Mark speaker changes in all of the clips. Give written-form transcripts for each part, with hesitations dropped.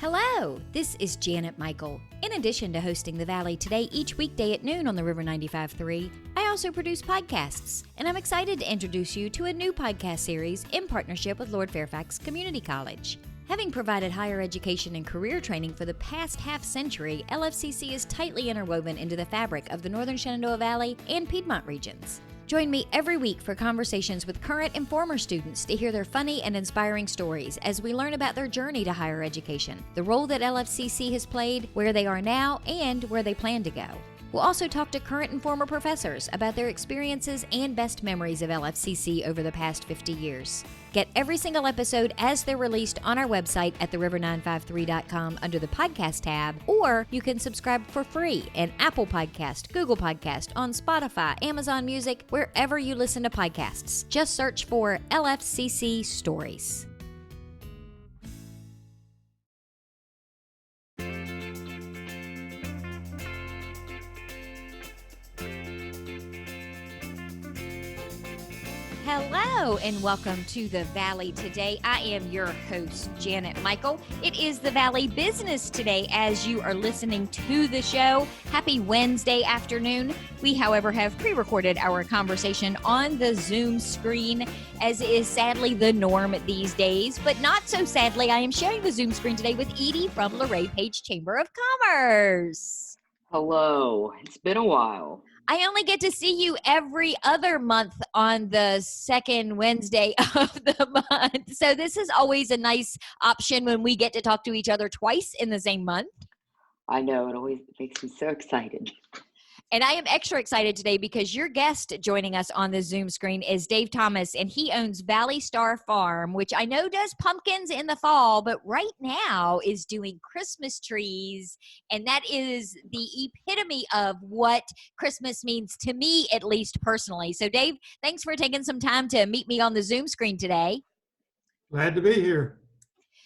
Speaker 1: Hello, this is Janet Michael. In addition to hosting The Valley Today each weekday at noon on the River 95.3, I also produce podcasts, and I'm excited to introduce you to a new podcast series in partnership with Lord Fairfax Community College. Having provided higher education and career training for the past half-century, LFCC is tightly interwoven into the fabric of the Northern Shenandoah Valley and Piedmont regions. Join me every week for conversations with current and former students to hear their funny and inspiring stories as we learn about their journey to higher education, the role that LFCC has played, where they are now, and where they plan to go. We'll also talk to current and former professors about their experiences and best memories of LFCC over the past 50 years. Get every single episode as they're released on our website at theriver953.com under the podcast tab, or you can subscribe for free in Apple Podcast, Google Podcast, on Spotify, Amazon Music, wherever you listen to podcasts. Just search for LFCC Stories. Hello and welcome to The Valley Today. I am your host, Janet Michael. It is The Valley Business Today as you are listening to the show. Happy Wednesday afternoon. We, however, have pre-recorded our conversation on the Zoom screen, as is sadly the norm these days. But not so sadly, I am sharing the Zoom screen today with Edie from Luray Chamber of Commerce.
Speaker 2: Hello. It's been a while.
Speaker 1: I only get to see you every other month on the second Wednesday of the month. So this is always a nice option when we get to talk to each other twice in the same month.
Speaker 2: I know. It always makes me so excited.
Speaker 1: And I am extra excited today because your guest joining us on the Zoom screen is Dave Thomas, and he owns Valley Star Farm, which I know does pumpkins in the fall, but right now is doing Christmas trees. And that is the epitome of what Christmas means to me, at least personally. So Dave, thanks for taking some time to meet me on the Zoom screen today.
Speaker 3: Glad to be here.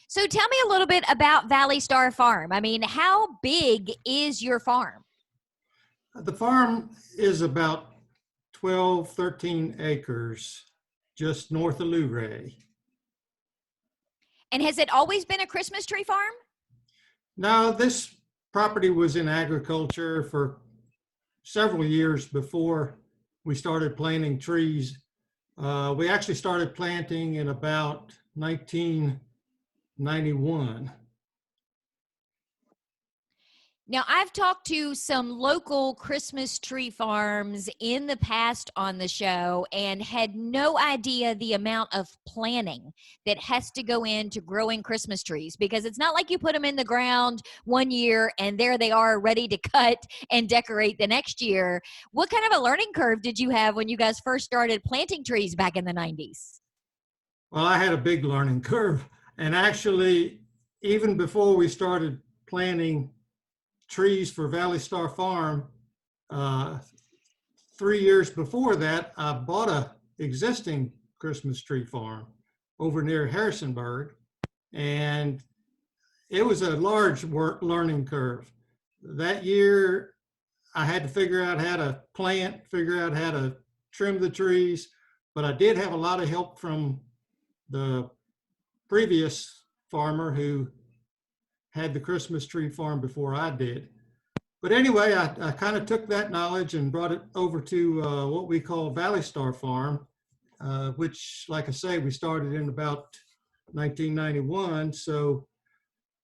Speaker 1: So tell me a little bit about Valley Star Farm. I mean, how big is your farm?
Speaker 3: The farm is about 12, 13 acres just north of Luray.
Speaker 1: And has it always been a Christmas tree farm?
Speaker 3: Now, this property was in agriculture for several years before we started planting trees. We actually started planting in about 1991.
Speaker 1: Now, I've talked to some local Christmas tree farms in the past on the show and had no idea the amount of planning that has to go into growing Christmas trees, because it's not like you put them in the ground one year and there they are ready to cut and decorate the next year. What kind of a learning curve did you have when you guys first started planting trees back in the 90s?
Speaker 3: Well, I had a big learning curve. And actually, even before we started planting trees for Valley Star Farm, 3 years before that, I bought a existing Christmas tree farm over near Harrisonburg, and it was a large learning curve. That year, I had to figure out how to plant, figure out how to trim the trees, but I did have a lot of help from the previous farmer who had the Christmas tree farm before I did. But anyway, I kind of took that knowledge and brought it over to what we call Valley Star Farm, which, like I say, we started in about 1991. So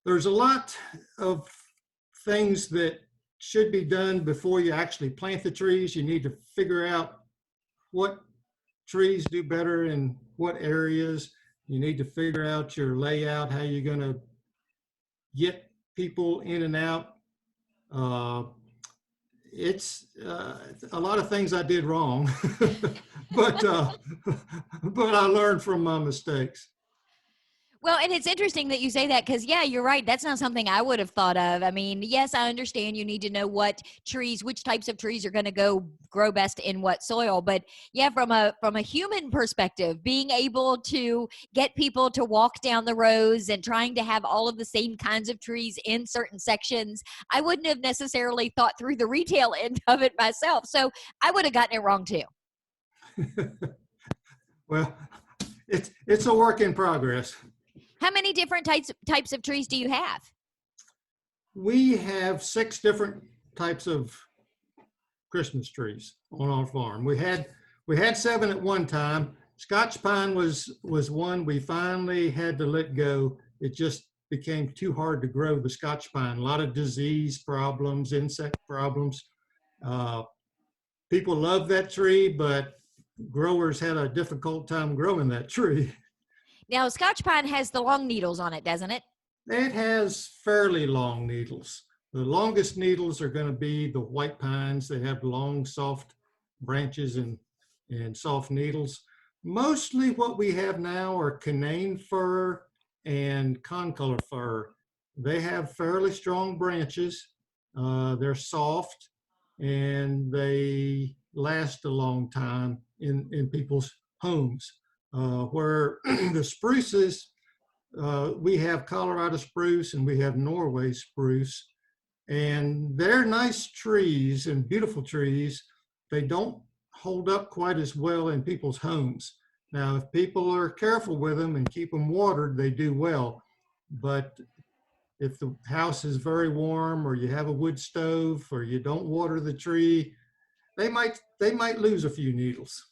Speaker 3: there's a lot of things that should be done before you actually plant the trees. You need to figure out what trees do better in what areas. You need to figure out your layout, how you're going to get people in and out. It's a lot of things I did wrong, but I learned from my mistakes.
Speaker 1: Well, and it's interesting that you say that because, yeah, you're right. That's not something I would have thought of. I mean, yes, I understand you need to know which types of trees are going to grow best in what soil. But yeah, from a human perspective, being able to get people to walk down the rows and trying to have all of the same kinds of trees in certain sections, I wouldn't have necessarily thought through the retail end of it myself. So I would have gotten it wrong too.
Speaker 3: Well, it's a work in progress.
Speaker 1: How many different types of trees do you have?
Speaker 3: We have 6 different types of Christmas trees on our farm. We had 7 at one time. Scotch pine was one we finally had to let go. It just became too hard to grow the Scotch pine. A lot of disease problems, insect problems. People love that tree, but growers had a difficult time growing that tree.
Speaker 1: Now, Scotch pine has the long needles on it, doesn't it?
Speaker 3: It has fairly long needles. The longest needles are going to be the white pines. They have long, soft branches and soft needles. Mostly what we have now are Canaan Fir and Concolor fir. They have fairly strong branches. They're soft and they last a long time in people's homes. Where the spruces, we have Colorado spruce and we have Norway spruce, and they're nice trees and beautiful trees. They don't hold up quite as well in people's homes. Now, if people are careful with them and keep them watered, they do well. But if the house is very warm, or you have a wood stove, or you don't water the tree, they might lose a few needles.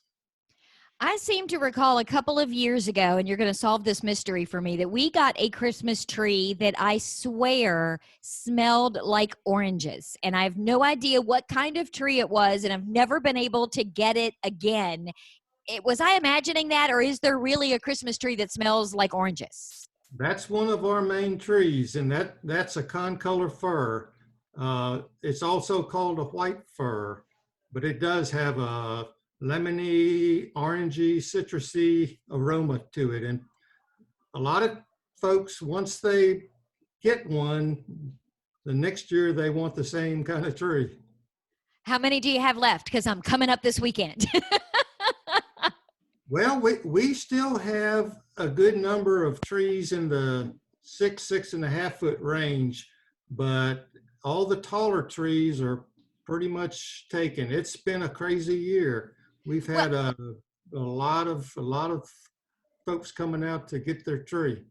Speaker 1: I seem to recall a couple of years ago, and you're going to solve this mystery for me, that we got a Christmas tree that I swear smelled like oranges. And I have no idea what kind of tree it was, and I've never been able to get it again. Was I imagining that, or is there really a Christmas tree that smells like oranges?
Speaker 3: That's one of our main trees, and that's a concolor fir. It's also called a white fir, but it does have a lemony, orangey, citrusy aroma to it. And a lot of folks, once they get one, the next year they want the same kind of tree.
Speaker 1: How many do you have left? Because I'm coming up this weekend.
Speaker 3: Well, we still have a good number of trees in the 6.5 foot range, but all the taller trees are pretty much taken. It's been a crazy year. We've had a lot of folks coming out to get their tree.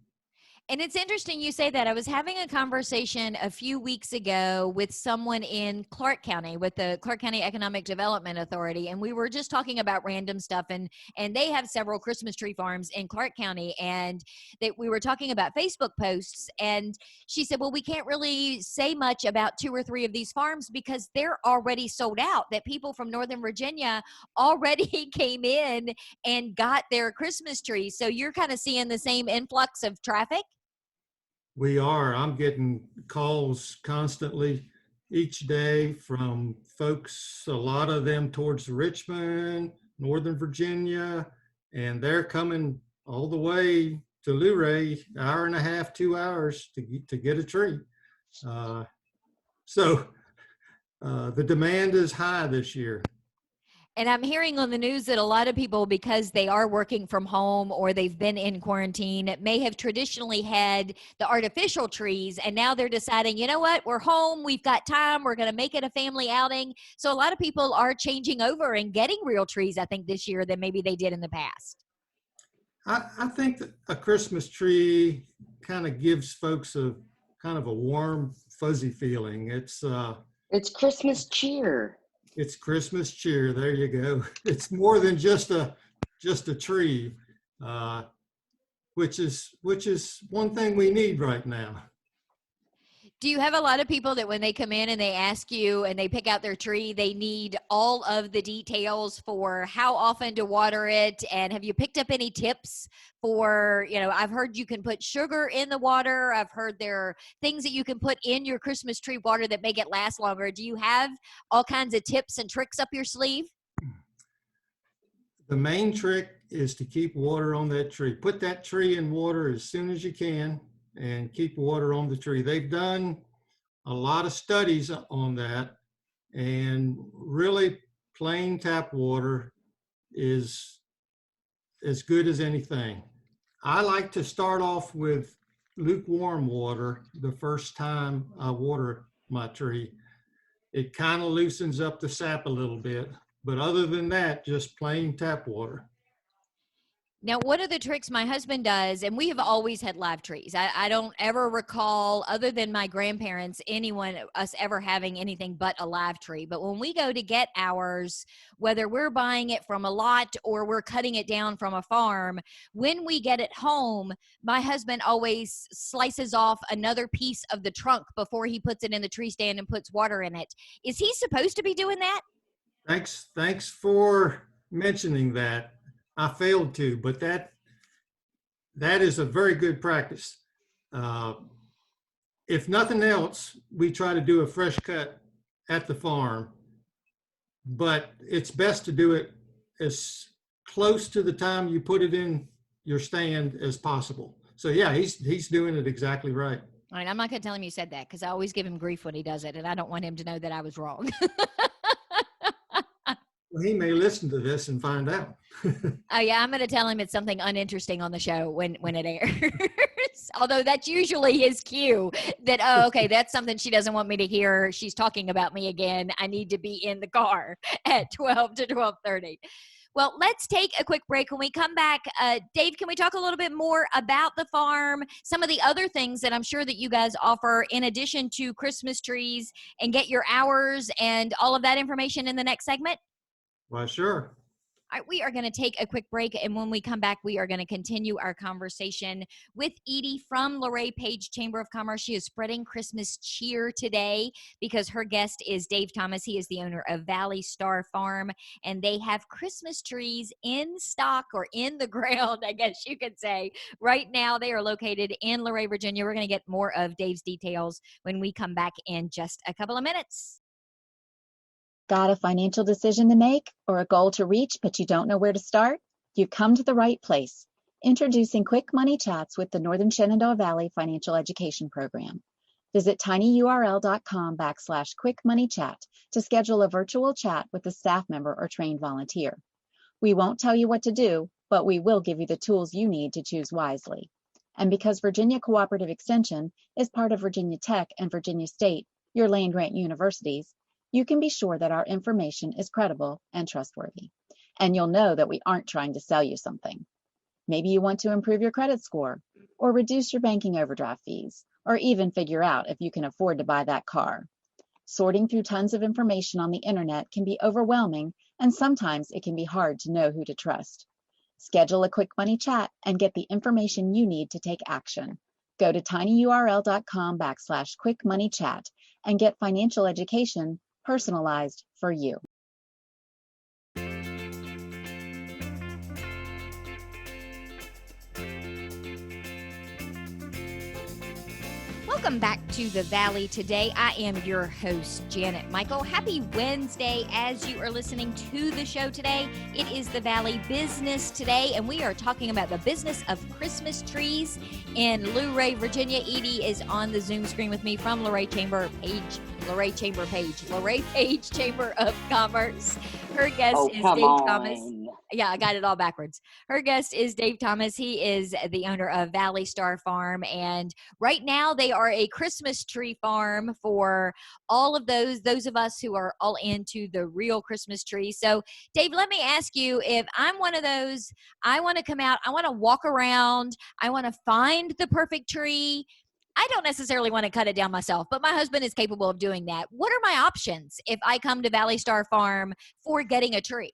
Speaker 1: And it's interesting you say that. I was having a conversation a few weeks ago with someone in Clark County, with the Clark County Economic Development Authority, and we were just talking about random stuff, and they have several Christmas tree farms in Clark County, and we were talking about Facebook posts, and she said, well, we can't really say much about 2 or 3 of these farms because they're already sold out, that people from Northern Virginia already came in and got their Christmas trees. So you're kind of seeing the same influx of traffic?
Speaker 3: We are. I'm getting calls constantly each day from folks, a lot of them towards Richmond, Northern Virginia, and they're coming all the way to Luray, 1.5 hours, 2 hours to get a tree. So the demand is high this year.
Speaker 1: And I'm hearing on the news that a lot of people, because they are working from home or they've been in quarantine, may have traditionally had the artificial trees, and now they're deciding, you know what, we're home, we've got time, we're going to make it a family outing. So a lot of people are changing over and getting real trees, I think, this year than maybe they did in the past.
Speaker 3: I think that a Christmas tree kind of gives folks a kind of a warm, fuzzy feeling. It's
Speaker 2: Christmas cheer.
Speaker 3: It's Christmas cheer. There you go. It's more than just a tree, which is one thing we need right now.
Speaker 1: Do you have a lot of people that when they come in and they ask you and they pick out their tree, they need all of the details for how often to water it? And have you picked up any tips for, I've heard you can put sugar in the water. I've heard there are things that you can put in your Christmas tree water that make it last longer. Do you have all kinds of tips and tricks up your sleeve?
Speaker 3: The main trick is to keep water on that tree. Put that tree in water as soon as you can and keep water on the tree. They've done a lot of studies on that, and really plain tap water is as good as anything. I like to start off with lukewarm water the first time I water my tree. It kind of loosens up the sap a little bit, but other than that, just plain tap water.
Speaker 1: Now, one of the tricks my husband does, and we have always had live trees. I don't ever recall, other than my grandparents, us ever having anything but a live tree. But when we go to get ours, whether we're buying it from a lot or we're cutting it down from a farm, when we get it home, my husband always slices off another piece of the trunk before he puts it in the tree stand and puts water in it. Is he supposed to be doing that?
Speaker 3: Thanks for mentioning that. I failed to, but that is a very good practice. If nothing else, we try to do a fresh cut at the farm, but it's best to do it as close to the time you put it in your stand as possible. So yeah, he's doing it exactly right.
Speaker 1: All right, I'm not going to tell him you said that because I always give him grief when he does it, and I don't want him to know that I was wrong.
Speaker 3: Well, he may listen to this and find out.
Speaker 1: Oh yeah, I'm going to tell him it's something uninteresting on the show when it airs. Although that's usually his cue that, oh, okay, that's something she doesn't want me to hear. She's talking about me again. I need to be in the car at 12 to 12:30. Well, let's take a quick break. When we come back, Dave, can we talk a little bit more about the farm, some of the other things that I'm sure that you guys offer in addition to Christmas trees, and get your hours and all of that information in the next segment?
Speaker 3: Well, sure.
Speaker 1: All right, we are going to take a quick break, and when we come back, we are going to continue our conversation with Edie from Luray Page Chamber of Commerce. She is spreading Christmas cheer today because her guest is Dave Thomas. He is the owner of Valley Star Farm, and they have Christmas trees in stock, or in the ground, I guess you could say. Right now, they are located in Luray, Virginia. We're going to get more of Dave's details when we come back in just a couple of minutes.
Speaker 4: Got a financial decision to make or a goal to reach, but you don't know where to start? You've come to the right place. Introducing Quick Money Chats with the Northern Shenandoah Valley Financial Education Program. Visit tinyurl.com/quickmoneychat to schedule a virtual chat with a staff member or trained volunteer. We won't tell you what to do, but we will give you the tools you need to choose wisely. And because Virginia Cooperative Extension is part of Virginia Tech and Virginia State, your land-grant universities, you can be sure that our information is credible and trustworthy. And you'll know that we aren't trying to sell you something. Maybe you want to improve your credit score, or reduce your banking overdraft fees, or even figure out if you can afford to buy that car. Sorting through tons of information on the internet can be overwhelming, and sometimes it can be hard to know who to trust. Schedule a Quick Money Chat and get the information you need to take action. Go to tinyurl.com/quickmoneychat and get financial education personalized for you.
Speaker 1: Welcome back to the Valley today. I am your host, Janet Michael. Happy Wednesday as you are listening to the show today. It is the Valley Business Today, and we are talking about the business of Christmas trees in Luray, Virginia. Edie is on the Zoom screen with me from Luray Page Chamber of Commerce. Her guest is Dave Thomas. Yeah, I got it all backwards. Her guest is Dave Thomas. He is the owner of Valley Star Farm, and right now they are a Christmas tree farm for all of those of us who are all into the real Christmas tree. So, Dave, let me ask you, if I'm one of those, I want to come out, I want to walk around, I want to find the perfect tree. I don't necessarily want to cut it down myself, but my husband is capable of doing that. What are my options if I come to Valley Star Farm for getting a tree?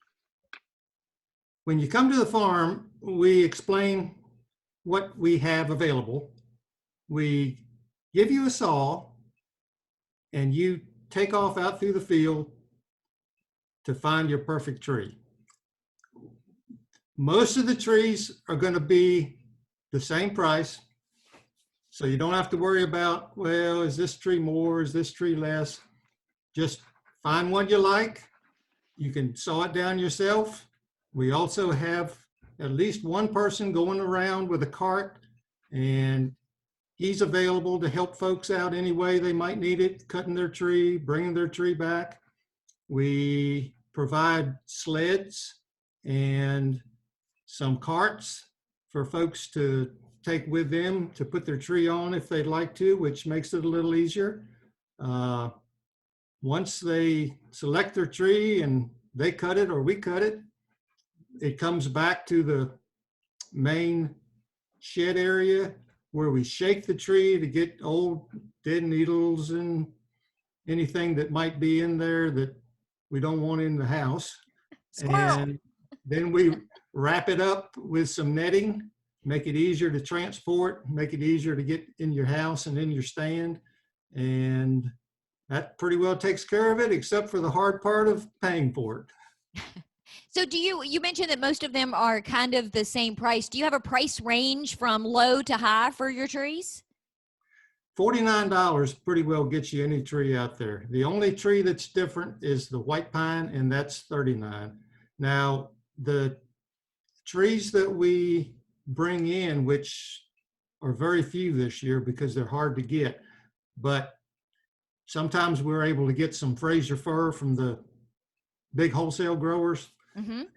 Speaker 3: When you come to the farm, we explain what we have available. We give you a saw, and you take off out through the field to find your perfect tree. Most of the trees are going to be the same price, so you don't have to worry about, well, is this tree more, is this tree less? Just find one you like. You can saw it down yourself. We also have at least one person going around with a cart, and he's available to help folks out any way they might need it, cutting their tree, bringing their tree back. We provide sleds and some carts for folks to take with them to put their tree on if they'd like to, which makes it a little easier. Once they select their tree and they cut it or we cut it, it comes back to the main shed area where we shake the tree to get old dead needles and anything that might be in there that we don't want in the house.
Speaker 1: Squirrel.
Speaker 3: And then we wrap it up with some netting, make it easier to transport, make it easier to get in your house and in your stand. And that pretty well takes care of it, except for the hard part of paying for it.
Speaker 1: So you mentioned that most of them are kind of the same price. Do you have a price range from low to high for your trees?
Speaker 3: $49 pretty well gets you any tree out there. The only tree that's different is the white pine, and that's $39. Now, the trees that we bring in, which are very few this year because they're hard to get, but sometimes we're able to get some Fraser fir from the big wholesale growers,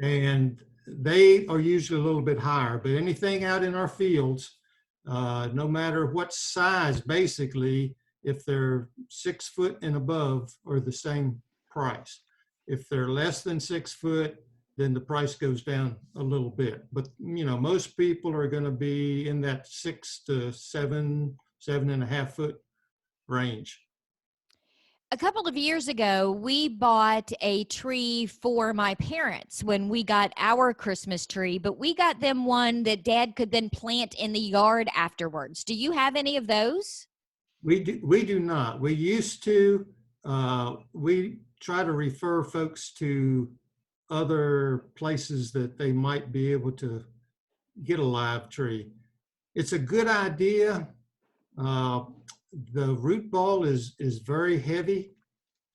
Speaker 3: and they are usually a little bit higher. But anything out in our fields, no matter what size, basically, if they're 6 foot and above, are the same price. If they're less than 6 foot, then the price goes down a little bit. But most people are going to be in that 6 to 7.5 foot range.
Speaker 1: A couple of years ago, we bought a tree for my parents when we got our Christmas tree, but we got them one that Dad could then plant in the yard afterwards. Do you have any of those?
Speaker 3: We do not. We used to. We try to refer folks to other places that they might be able to get a live tree. It's a good idea. The root ball is very heavy,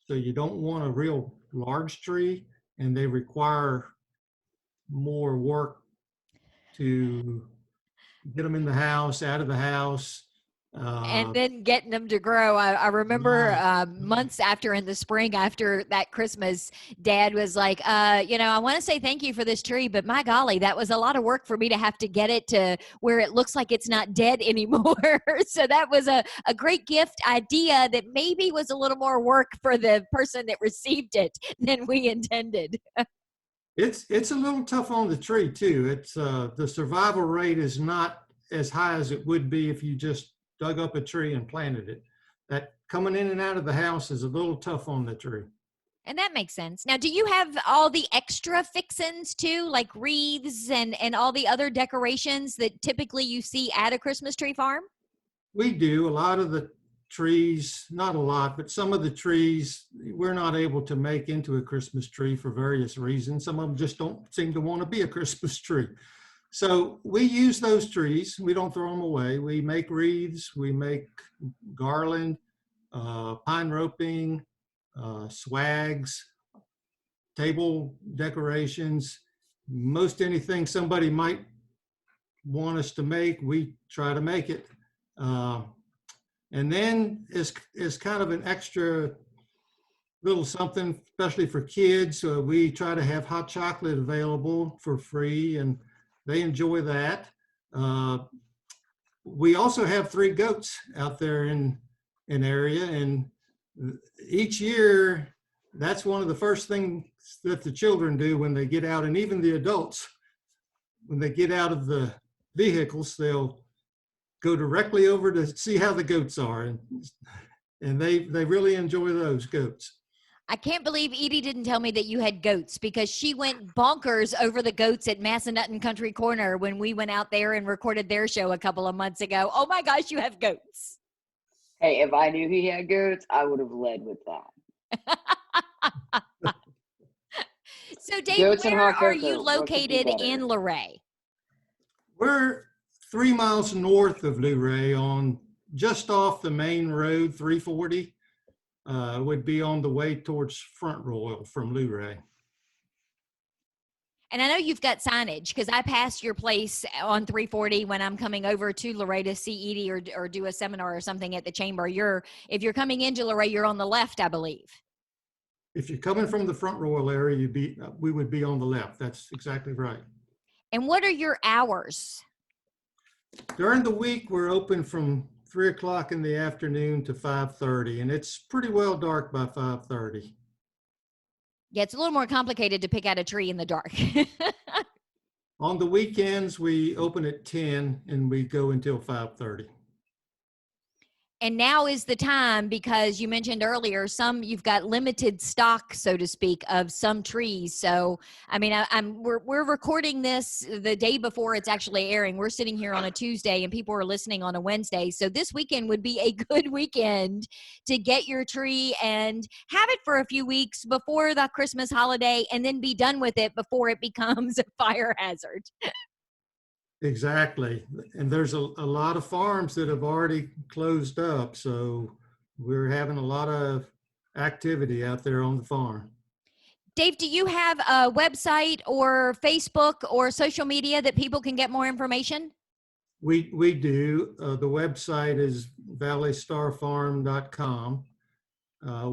Speaker 3: so you don't want a real large tree, and they require more work to get them in the house, out of the house.
Speaker 1: And then getting them to grow. I remember months after in the spring, after that Christmas, Dad was like, I want to say thank you for this tree, but my golly, that was a lot of work for me to have to get it to where it looks like it's not dead anymore. So that was a great gift idea that maybe was a little more work for the person that received it than we intended.
Speaker 3: It's a little tough on the tree too. It's the survival rate is not as high as it would be if you just dug up a tree and planted it. That coming in and out of the house is a little tough on the tree.
Speaker 1: And that makes sense. Now, do you have all the extra fixins too, like wreaths and all the other decorations that typically you see at a Christmas tree farm?
Speaker 3: We do. A lot of the trees, not a lot, but some of the trees we're not able to make into a Christmas tree for various reasons. Some of them just don't seem to want to be a Christmas tree. So we use those trees. We don't throw them away. We make wreaths, we make garland, pine roping, swags, table decorations. Most anything somebody might want us to make, we try to make it. And then as kind of an extra little something, especially for kids, we try to have hot chocolate available for free, and they enjoy that. We also have 3 goats out there in an area, and each year, that's one of the first things that the children do when they get out, and even the adults, when they get out of the vehicles, they'll go directly over to see how the goats are, and they really enjoy those goats.
Speaker 1: I can't believe Edie didn't tell me that you had goats, because she went bonkers over the goats at Massanutten Country Corner when we went out there and recorded their show a couple of months ago. Oh my gosh, you have goats.
Speaker 2: Hey, if I knew he had goats, I would have led with that.
Speaker 1: So Dave,
Speaker 2: Goats and
Speaker 1: where
Speaker 2: hot
Speaker 1: are
Speaker 2: cocoa,
Speaker 1: you
Speaker 2: what could be
Speaker 1: located
Speaker 2: better?
Speaker 1: in Luray?
Speaker 3: We're 3 miles north of Luray, on just off the main road, 340. Would be on the way towards Front Royal from Luray.
Speaker 1: And I know you've got signage, because I pass your place on 340 when I'm coming over to Luray to see Edie or do a seminar or something at the chamber. If you're coming into Luray, you're on the left, I believe.
Speaker 3: If you're coming from the Front Royal area, we would be on the left. That's exactly right.
Speaker 1: And what are your hours?
Speaker 3: During the week, we're open from 3 o'clock in the afternoon to 5:30, and it's pretty well dark by 5:30.
Speaker 1: Yeah, it's a little more complicated to pick out a tree in the dark.
Speaker 3: On the weekends, we open at 10 and we go until 5:30.
Speaker 1: And now is the time, because you mentioned earlier, you've got limited stock, so to speak, of some trees. So, I mean, we're recording this the day before it's actually airing. We're sitting here on a Tuesday, and people are listening on a Wednesday. So this weekend would be a good weekend to get your tree and have it for a few weeks before the Christmas holiday, and then be done with it before it becomes a fire hazard.
Speaker 3: Exactly. And there's a lot of farms that have already closed up. So we're having a lot of activity out there on the farm.
Speaker 1: Dave, do you have a website or Facebook or social media that people can get more information?
Speaker 3: We do. The website is valleystarfarm.com.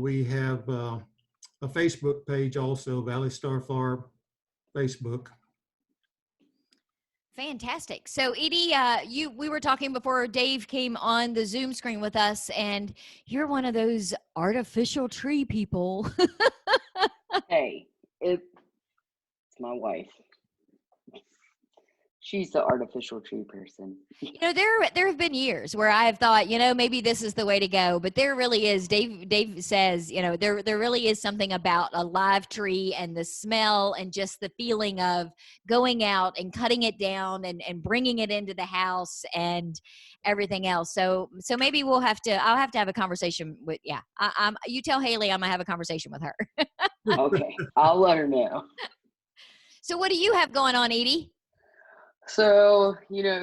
Speaker 3: We have a Facebook page also, Valley Star Farm Facebook.
Speaker 1: Fantastic. So, Edie, we were talking before Dave came on the Zoom screen with us, and you're one of those artificial tree people.
Speaker 2: Hey, it's my wife. She's the artificial tree person.
Speaker 1: You know, there have been years where I've thought, maybe this is the way to go, but there really is. Dave says, there really is something about a live tree and the smell and just the feeling of going out and cutting it down and bringing it into the house and everything else. So maybe I'll have to have a conversation with, you tell Haley I'm gonna have a conversation with her.
Speaker 2: Okay, I'll let her know.
Speaker 1: So what do you have going on, Edie?
Speaker 2: So,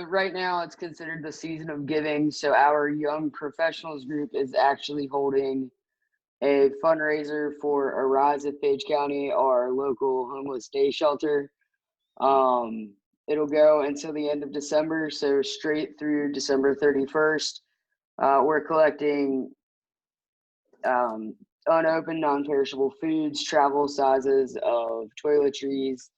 Speaker 2: right now it's considered the season of giving. So our young professionals group is actually holding a fundraiser for Arise of Page County, our local homeless day shelter. It'll go until the end of December, so straight through December 31st. We're collecting unopened, non-perishable foods, travel sizes of toiletries,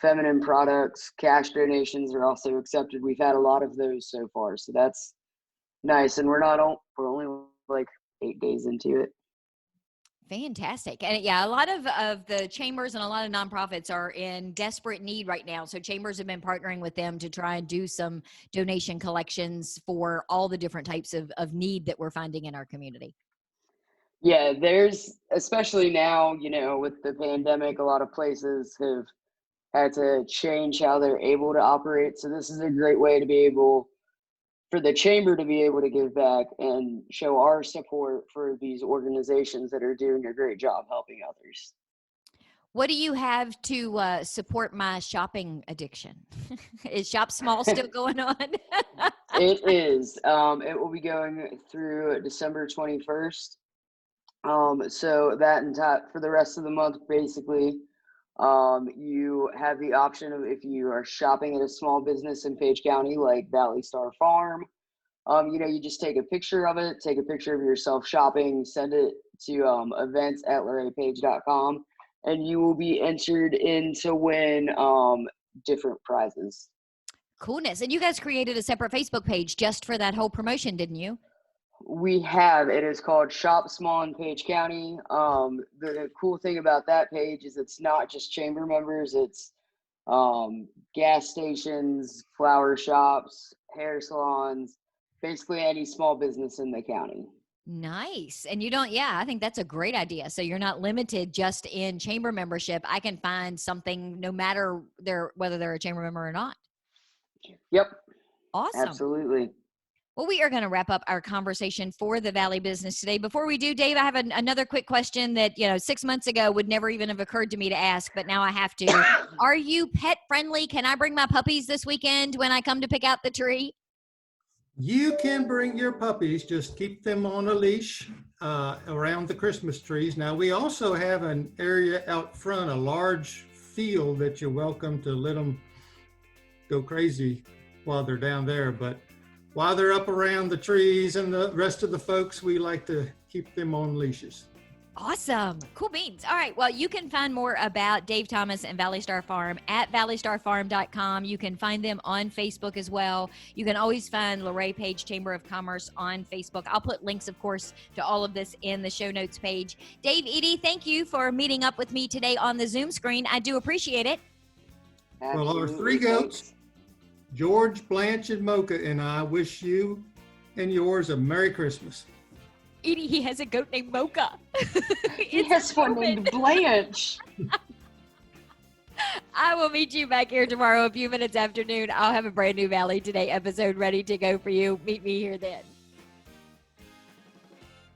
Speaker 2: feminine products. Cash donations are also accepted. We've had a lot of those so far, so that's nice. And we're only like 8 days into it.
Speaker 1: Fantastic. And a lot of the chambers and a lot of nonprofits are in desperate need right now. So chambers have been partnering with them to try and do some donation collections for all the different types of need that we're finding in our community.
Speaker 2: Yeah, there's, especially now, with the pandemic, a lot of places have had to change how they're able to operate. So this is a great way to be able, for the chamber to be able to give back and show our support for these organizations that are doing a great job helping others.
Speaker 1: What do you have to support my shopping addiction? Is Shop Small still going on?
Speaker 2: It is. It will be going through December 21st. So that for the rest of the month, basically, you have the option of, if you are shopping at a small business in Page County, like Valley Star Farm, you just take a picture of it, take a picture of yourself shopping, send it to events@luraypage.com, and you will be entered in to win different prizes.
Speaker 1: Coolness. And you guys created a separate Facebook page just for that whole promotion, didn't you?
Speaker 2: We have. It is called Shop Small in Page County. The cool thing about that page is it's not just chamber members. It's gas stations, flower shops, hair salons, basically any small business in the county.
Speaker 1: Nice. And I think that's a great idea. So you're not limited just in chamber membership. I can find something no matter whether they're a chamber member or not.
Speaker 2: Yep.
Speaker 1: Awesome.
Speaker 2: Absolutely.
Speaker 1: Well, we are going to wrap up our conversation for the Valley business today. Before we do, Dave, I have another quick question that, 6 months ago would never even have occurred to me to ask, but now I have to. Are you pet friendly? Can I bring my puppies this weekend when I come to pick out the tree?
Speaker 3: You can bring your puppies, just keep them on a leash around the Christmas trees. Now, we also have an area out front, a large field that you're welcome to let them go crazy while they're down there. But while they're up around the trees and the rest of the folks, we like to keep them on leashes.
Speaker 1: Awesome. Cool beans. All right. Well, you can find more about Dave Thomas and Valley Star Farm at valleystarfarm.com. You can find them on Facebook as well. You can always find Luray Page Chamber of Commerce on Facebook. I'll put links, of course, to all of this in the show notes page. Dave, Edie, thank you for meeting up with me today on the Zoom screen. I do appreciate it.
Speaker 3: Well, our
Speaker 2: Absolutely.
Speaker 3: three goats,
Speaker 2: Thanks.
Speaker 3: George, Blanche, and Mocha, and I wish you and yours a Merry Christmas.
Speaker 1: Edie, he has a goat named Mocha.
Speaker 2: He has one named Blanche.
Speaker 1: I will meet you back here tomorrow, a few minutes after noon. I'll have a brand new Valley Today episode ready to go for you. Meet me here then.